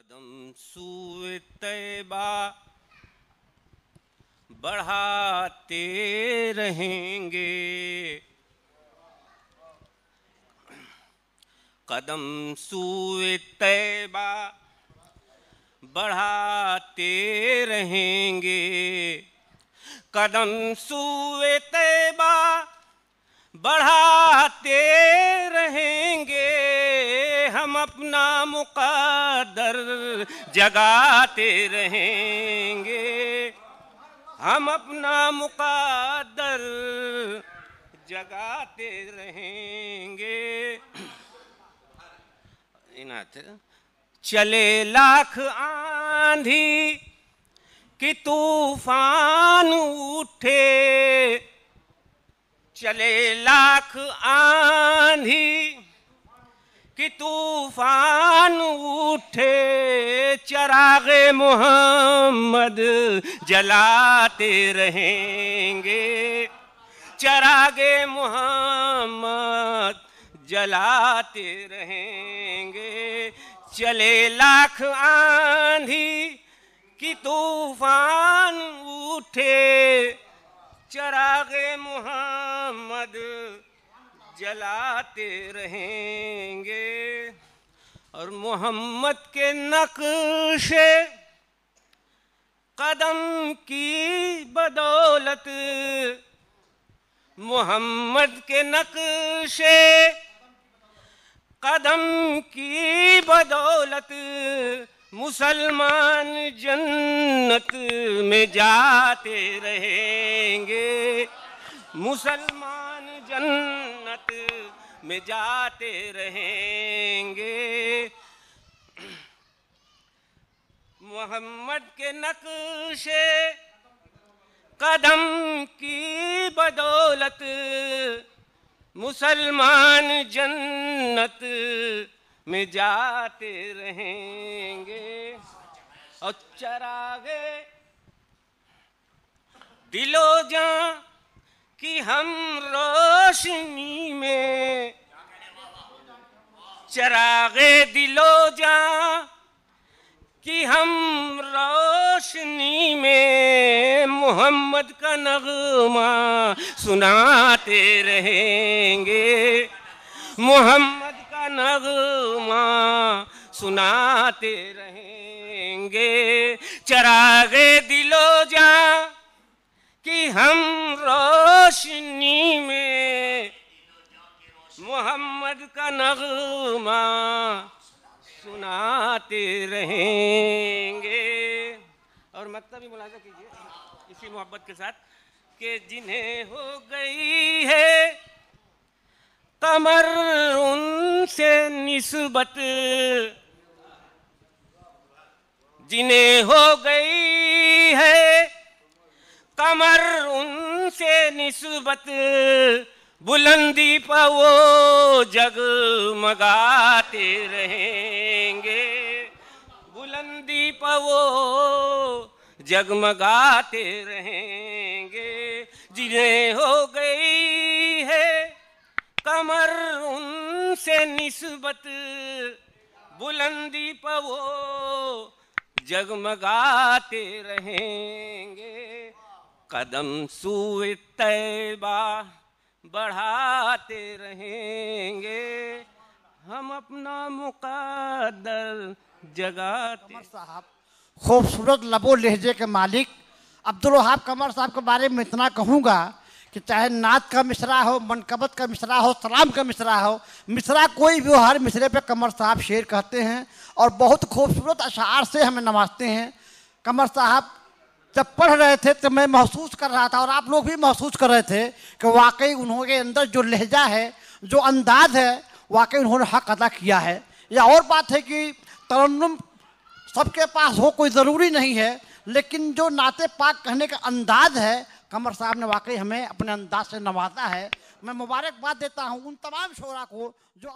कदम सूए तैबा बढ़ाते रहेंगे, कदम सूए तैबा बढ़ाते रहेंगे, कदम सूए तैबा बढ़ाते रहेंगे। हम अपना मुक़द्दर जगाते रहेंगे, हम अपना मुक़द्दर जगाते रहेंगे। इनात चले लाख आंधी कि तूफान उठे, चले लाख आंधी कि तूफान उठे, चरागे मोहम्मद जलाते रहेंगे, चरागे मोहम्मद जलाते रहेंगे। चले लाख आंधी कि तूफान उठे, चरागे मोहम्मद जलाते रहेंगे। और मोहम्मद के नक्शे कदम की बदौलत, मोहम्मद के नक्शे कदम की बदौलत, मुसलमान जन्नत में जाते रहेंगे, मुसलमान जन्नत में जाते रहेंगे। मोहम्मद के नक्शे कदम की बदौलत, मुसलमान जन्नत में जाते रहेंगे। और चरागे दिलो जां कि हम रोशनी में, चरागे दिलो जां कि हम रोशनी में मोहम्मद का नगमा सुनाते रहेंगे, मोहम्मद का नगमा सुनाते रहेंगे। चरागे दिलो जां कि हम रोशनी में मोहम्मद का नगमा सुनाते रहेंगे। और मतलब भी मुलाजा कीजिए इसी मोहब्बत के साथ कि जिन्हें हो गई है कमर उनसे निस्बत, जिन्हें हो गई है कमर उनसे निस्बत, बुलंदी पर वो जगमगाते रहेंगे, बुलंदी पर वो जगमगाते रहेंगे। जिन्हें हो गई है कमर उनसे निस्बत, बुलंदी पर वो जगमगाते रहेंगे। कदम सूए तैबा बढ़ाते रहेंगे, हम अपना मुक़द्दर जगाते। कमर साहब खूबसूरत लबो लहजे के मालिक अब्दुल वहाब कमर साहब के बारे में इतना कहूँगा कि चाहे नात का मिसरा हो, मनकबत का मिसरा हो, सलाम का मिसरा हो, मिसरा कोई भी हो, हर मिसरे पे कमर साहब शेर कहते हैं और बहुत खूबसूरत अशार से हमें नवाजते हैं। कमर साहब जब पढ़ रहे थे तो मैं महसूस कर रहा था और आप लोग भी महसूस कर रहे थे कि वाकई उन्होंने अंदर जो लहजा है, जो अंदाज है, वाकई उन्होंने हक अदा किया है। या और बात है कि तरन्नुम सबके पास हो कोई ज़रूरी नहीं है, लेकिन जो नाते पाक कहने का अंदाज है, कमर साहब ने वाकई हमें अपने अंदाज से नवाजा है। मैं मुबारकबाद देता हूँ उन तमाम शोरा को जो